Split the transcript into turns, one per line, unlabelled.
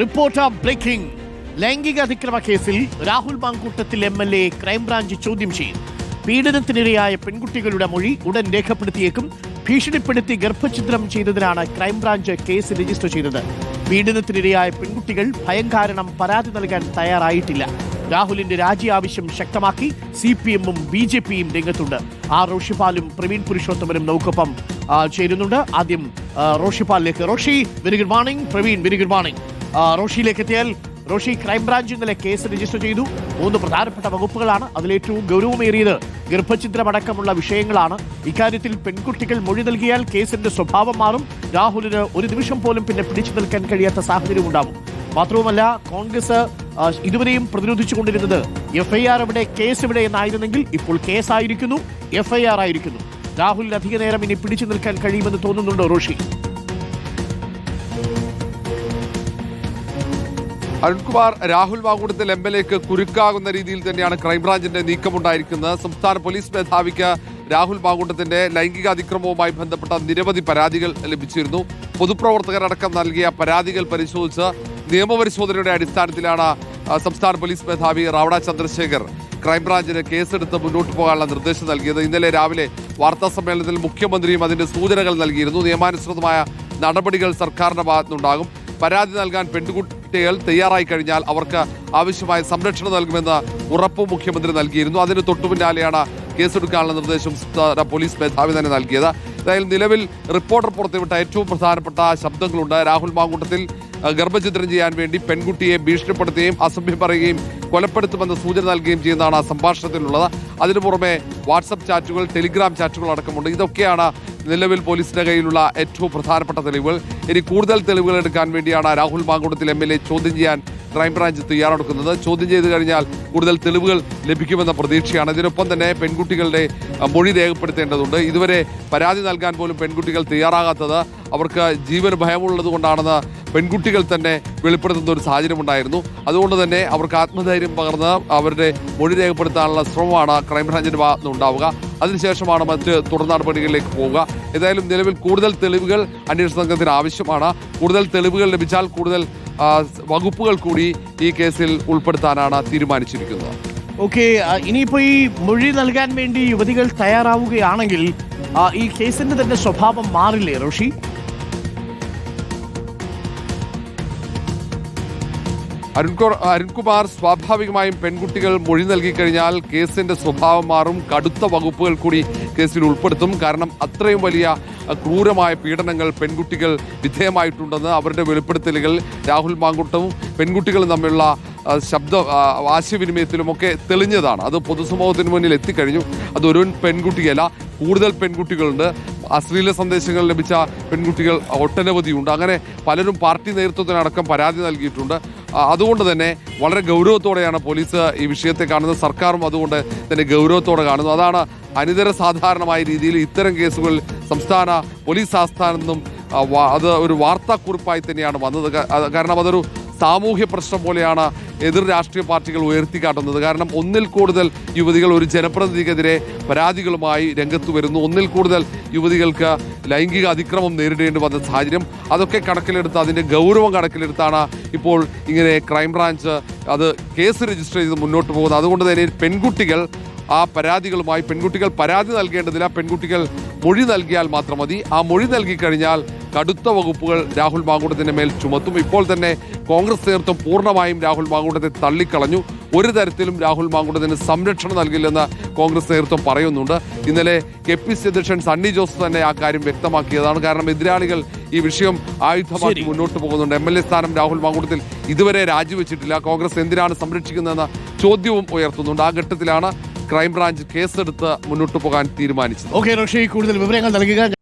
Reporter breaking. ലൈംഗിക അതിക്രമ കേസിൽ Rahul Mamkootathil MLA crime branch ചോദ്യം ചെയ്യും. പീഡനത്തിനിരയായ പെൺകുട്ടികളുടെ മൊഴി ഉടൻ രേഖപ്പെടുത്തിയേക്കും. ഭീഷണിപ്പെടുത്തി ഗർഭഛിദ്രം ചെയ്തതിനാണ് ക്രൈംബ്രാഞ്ച് കേസ് രജിസ്റ്റർ ചെയ്തത്. പീഡനത്തിനിരയായ പെൺകുട്ടികൾ ഭയം കാരണം പരാതി നൽകാൻ തയ്യാറായിട്ടില്ല. രാഹുലിന്റെ രാജി ആവശ്യം ശക്തമാക്കി CPM-ഉം BJP-യും രംഗത്തുണ്ട്. റോഷിപാലും പ്രവീൺ പുരുഷോത്തമനും നമുക്കൊപ്പം ചേരുന്നുണ്ട്. ആദ്യം റോഷിപാലിലേക്ക്. Roshi, very good morning. Praveen, very good morning. റോഷിയിലേക്ക് എത്തിയാൽ, റോഷി, ക്രൈംബ്രാഞ്ച് ഇന്നലെ കേസ് രജിസ്റ്റർ ചെയ്തു. 3 പ്രധാനപ്പെട്ട വകുപ്പുകളാണ്. അതിലേറ്റവും ഗൗരവമേറിയത് ഗർഭഛിദ്രമടക്കമുള്ള വിഷയങ്ങളാണ്. ഇക്കാര്യത്തിൽ പെൺകുട്ടികൾ മൊഴി നൽകിയാൽ കേസിന്റെ സ്വഭാവം മാറും. രാഹുലിന് ഒരു നിമിഷം പോലും പിന്നെ പിടിച്ചു നിൽക്കാൻ കഴിയാത്ത സാഹചര്യം ഉണ്ടാവും. മാത്രവുമല്ല, കോൺഗ്രസ് ഇതുവരെയും പ്രതിരോധിച്ചുകൊണ്ടിരുന്നത് FIR എവിടെ, കേസ് എവിടെ എന്നായിരുന്നെങ്കിൽ ഇപ്പോൾ കേസായിരിക്കുന്നു, FIR ആയിരിക്കുന്നു. രാഹുലിന് അധിക നേരം ഇനി പിടിച്ചു നിൽക്കാൻ കഴിയുമെന്ന് തോന്നുന്നുണ്ടോ റോഷി?
അരുൺകുമാർ, രാഹുൽ മാങ്കൂട്ടത്തിൽ MLA-ക്ക് കുരുക്കാകുന്ന രീതിയിൽ തന്നെയാണ് ക്രൈംബ്രാഞ്ചിന്റെ നീക്കമുണ്ടായിരിക്കുന്നത്. സംസ്ഥാന പോലീസ് മേധാവിക്ക് രാഹുൽ മാങ്കൂട്ടത്തിന്റെ ലൈംഗിക അതിക്രമവുമായി ബന്ധപ്പെട്ട നിരവധി പരാതികൾ ലഭിച്ചിരുന്നു. പൊതുപ്രവർത്തകരടക്കം നൽകിയ പരാതികൾ പരിശോധിച്ച് നിയമപരിശോധനയുടെ അടിസ്ഥാനത്തിലാണ് സംസ്ഥാന പോലീസ് മേധാവി റാവഡ ചന്ദ്രശേഖർ ക്രൈംബ്രാഞ്ചിന് കേസെടുത്ത് മുന്നോട്ട് പോകാനുള്ള നിർദ്ദേശം നൽകിയത്. ഇന്നലെ രാവിലെ വാർത്താ സമ്മേളനത്തിൽ മുഖ്യമന്ത്രിയും അതിന്റെ സൂചനകൾ നൽകിയിരുന്നു. നിയമാനുസൃതമായ നടപടികൾ സർക്കാരിന്റെ ഭാഗത്തുനിന്നുണ്ടാകും. പരാതി നൽകാൻ പെൺകുട്ടികൾ തയ്യാറായി കഴിഞ്ഞാൽ അവർക്ക് ആവശ്യമായ സംരക്ഷണം നൽകുമെന്ന് ഉറപ്പും മുഖ്യമന്ത്രി നൽകിയിരുന്നു. അതിന് തൊട്ടുപിന്നാലെയാണ് കേസെടുക്കാനുള്ള നിർദ്ദേശം പോലീസ് മേധാവി തന്നെ നൽകിയത്. എന്തായാലും നിലവിൽ റിപ്പോർട്ടർ പുറത്തുവിട്ട ഏറ്റവും പ്രധാനപ്പെട്ട ശബ്ദങ്ങളുണ്ട്. രാഹുൽ മാങ്കൂട്ടത്തിൽ ഗർഭഛിദ്രം ചെയ്യാൻ വേണ്ടി പെൺകുട്ടിയെ ഭീഷണിപ്പെടുത്തുകയും അസഭ്യം പറയുകയും കൊലപ്പെടുത്തുമെന്ന് സൂചന നൽകുകയും ചെയ്യുന്നതാണ് സംഭാഷണത്തിലുള്ളത്. അതിനു പുറമെ വാട്സപ്പ് ചാറ്റുകൾ, ടെലിഗ്രാം ചാറ്റുകൾ അടക്കമുണ്ട്. ഇതൊക്കെയാണ് നിലവിൽ പോലീസിന്റെ കയ്യിലുള്ള ഏറ്റവും പ്രധാനപ്പെട്ട തെളിവുകൾ. ഇനി കൂടുതൽ തെളിവുകൾ എടുക്കാൻ വേണ്ടിയാണ് രാഹുൽ മാങ്കൂട്ടത്തിൽ MLA ചോദ്യം ചെയ്യാൻ ക്രൈംബ്രാഞ്ച് തയ്യാറെടുക്കുന്നത്. ചോദ്യം ചെയ്തു കഴിഞ്ഞാൽ കൂടുതൽ തെളിവുകൾ ലഭിക്കുമെന്ന പ്രതീക്ഷയാണ്. ഇതിനൊപ്പം തന്നെ പെൺകുട്ടികളുടെ മൊഴി രേഖപ്പെടുത്തേണ്ടതുണ്ട്. ഇതുവരെ പരാതി നൽകാൻ പോലും പെൺകുട്ടികൾ തയ്യാറാകാത്തത് അവർക്ക് ജീവന് ഭയമുള്ളത് കൊണ്ടാണെന്ന് പെൺകുട്ടികൾ തന്നെ വെളിപ്പെടുത്തുന്ന ഒരു സാഹചര്യം ഉണ്ടായിരുന്നു. അതുകൊണ്ട് തന്നെ അവർക്ക് ആത്മധൈര്യം പകർന്ന് അവരുടെ മൊഴി രേഖപ്പെടുത്താനുള്ള ശ്രമമാണ് ക്രൈംബ്രാഞ്ചിന്റെ ഭാഗത്തുനിന്ന് ഉണ്ടാവുക. അതിനുശേഷമാണ് മറ്റ് തുടർ നടപടികളിലേക്ക് പോവുക. ഏതായാലും നിലവിൽ കൂടുതൽ തെളിവുകൾ അന്വേഷണ സംഘത്തിന് ആവശ്യമാണ്. കൂടുതൽ തെളിവുകൾ ലഭിച്ചാൽ കൂടുതൽ വകുപ്പുകൾ കൂടി ഈ കേസിൽ ഉൾപ്പെടുത്താനാണ് തീരുമാനിച്ചിരിക്കുന്നത്.
ഓക്കെ, ഇനിയിപ്പോ ഈ മൊഴി നൽകാൻ വേണ്ടി യുവതികൾ തയ്യാറാവുകയാണെങ്കിൽ ഈ കേസിന്റെ തന്നെ സ്വഭാവം മാറില്ലേ റോഷി?
അരുൺകുമാർ, സ്വാഭാവികമായും പെൺകുട്ടികൾ മൊഴി നൽകി കഴിഞ്ഞാൽ കേസിന്റെ സ്വഭാവം മാറും. കടുത്ത വകുപ്പുകൾ കൂടി കേസിൽ ഉൾപ്പെടുത്തും. കാരണം അത്രയും വലിയ ക്രൂരമായ പീഡനങ്ങൾ പെൺകുട്ടികൾ വിധേയമായിട്ടുണ്ടെന്ന് അവരുടെ വെളിപ്പെടുത്തലുകൾ രാഹുൽ മാങ്കൂട്ടവും പെൺകുട്ടികളും തമ്മിലുള്ള ആശയവിനിമയത്തിലുമൊക്കെ തെളിഞ്ഞതാണ്. അത് പൊതുസമൂഹത്തിന് മുന്നിൽ എത്തിക്കഴിഞ്ഞു. അതൊരു പെൺകുട്ടിയല്ല, കൂടുതൽ പെൺകുട്ടികളുണ്ട്. അശ്ലീല സന്ദേശങ്ങൾ ലഭിച്ച പെൺകുട്ടികൾ ഒട്ടനവധിയുണ്ട്. അങ്ങനെ പലരും പാർട്ടി നേതൃത്വത്തിനടക്കം പരാതി നൽകിയിട്ടുണ്ട്. അതുകൊണ്ട് തന്നെ വളരെ ഗൗരവത്തോടെയാണ് പോലീസ് ഈ വിഷയത്തെ കാണുന്നത്. സർക്കാരും അതുകൊണ്ട് തന്നെ ഗൗരവത്തോടെ കാണുന്നു. അതാണ് അനിതര സാധാരണമായ രീതിയിൽ ഇത്തരം കേസുകൾ സംസ്ഥാന പോലീസ് ആസ്ഥാനത്ത് നിന്നും അത് ഒരു വാർത്താക്കുറിപ്പായി തന്നെയാണ് വന്നത്. കാരണം അതൊരു സാമൂഹ്യ പ്രശ്നം പോലെയാണ് എതിർ രാഷ്ട്രീയ പാർട്ടികൾ ഉയർത്തിക്കാട്ടുന്നത്. കാരണം ഒന്നിൽ കൂടുതൽ യുവതികൾ ഒരു ജനപ്രതിനിധിക്കെതിരെ പരാതികളുമായി രംഗത്ത് വരുന്നു. ഒന്നിൽ കൂടുതൽ യുവതികൾക്ക് ലൈംഗിക അതിക്രമം നേരിടേണ്ടി വന്ന സാഹചര്യം, അതൊക്കെ കണക്കിലെടുത്ത് അതിൻ്റെ ഗൗരവം കണക്കിലെടുത്താണ് ഇപ്പോൾ ഇങ്ങനെ ക്രൈംബ്രാഞ്ച് അത് കേസ് രജിസ്റ്റർ ചെയ്ത് മുന്നോട്ട് പോകുന്നത്. അതുകൊണ്ട് തന്നെ പെൺകുട്ടികൾ ആ പരാതികളുമായി പെൺകുട്ടികൾ പരാതി നൽകേണ്ടതില്ല. പെൺകുട്ടികൾ മൊഴി നൽകിയാൽ മാത്രം മതി. ആ മൊഴി നൽകിക്കഴിഞ്ഞാൽ കടുത്ത വകുപ്പുകൾ രാഹുൽ മാങ്കൂട്ടത്തിന്റെ മേൽ ചുമത്തും. ഇപ്പോൾ തന്നെ കോൺഗ്രസ് നേതൃത്വം പൂർണ്ണമായും രാഹുൽ മാങ്കൂട്ടത്തെ തള്ളിക്കളഞ്ഞു. ഒരു തരത്തിലും രാഹുൽ മാങ്കൂട്ടത്തിന് സംരക്ഷണം നൽകില്ലെന്ന് കോൺഗ്രസ് നേതൃത്വം പറയുന്നുണ്ട്. ഇന്നലെ KPCC അധ്യക്ഷൻ സണ്ണി ജോസഫ് തന്നെ ആ കാര്യം വ്യക്തമാക്കിയതാണ്. കാരണം എതിരാളികൾ ഈ വിഷയം ആയുധമാക്കി മുന്നോട്ട് പോകുന്നുണ്ട്. MLA സ്ഥാനം രാഹുൽ മാങ്കൂട്ടത്തിൽ ഇതുവരെ രാജിവെച്ചിട്ടില്ല. കോൺഗ്രസ് എന്തിനാണ് സംരക്ഷിക്കുന്നതെന്ന ചോദ്യവും ഉയർത്തുന്നുണ്ട്. ആ ഘട്ടത്തിലാണ് ക്രൈംബ്രാഞ്ച് കേസെടുത്ത് മുന്നോട്ട് പോകാൻ തീരുമാനിച്ചത്.
ഓക്കെ റോഷി, കൂടുതൽ വിവരങ്ങൾ നൽകുക.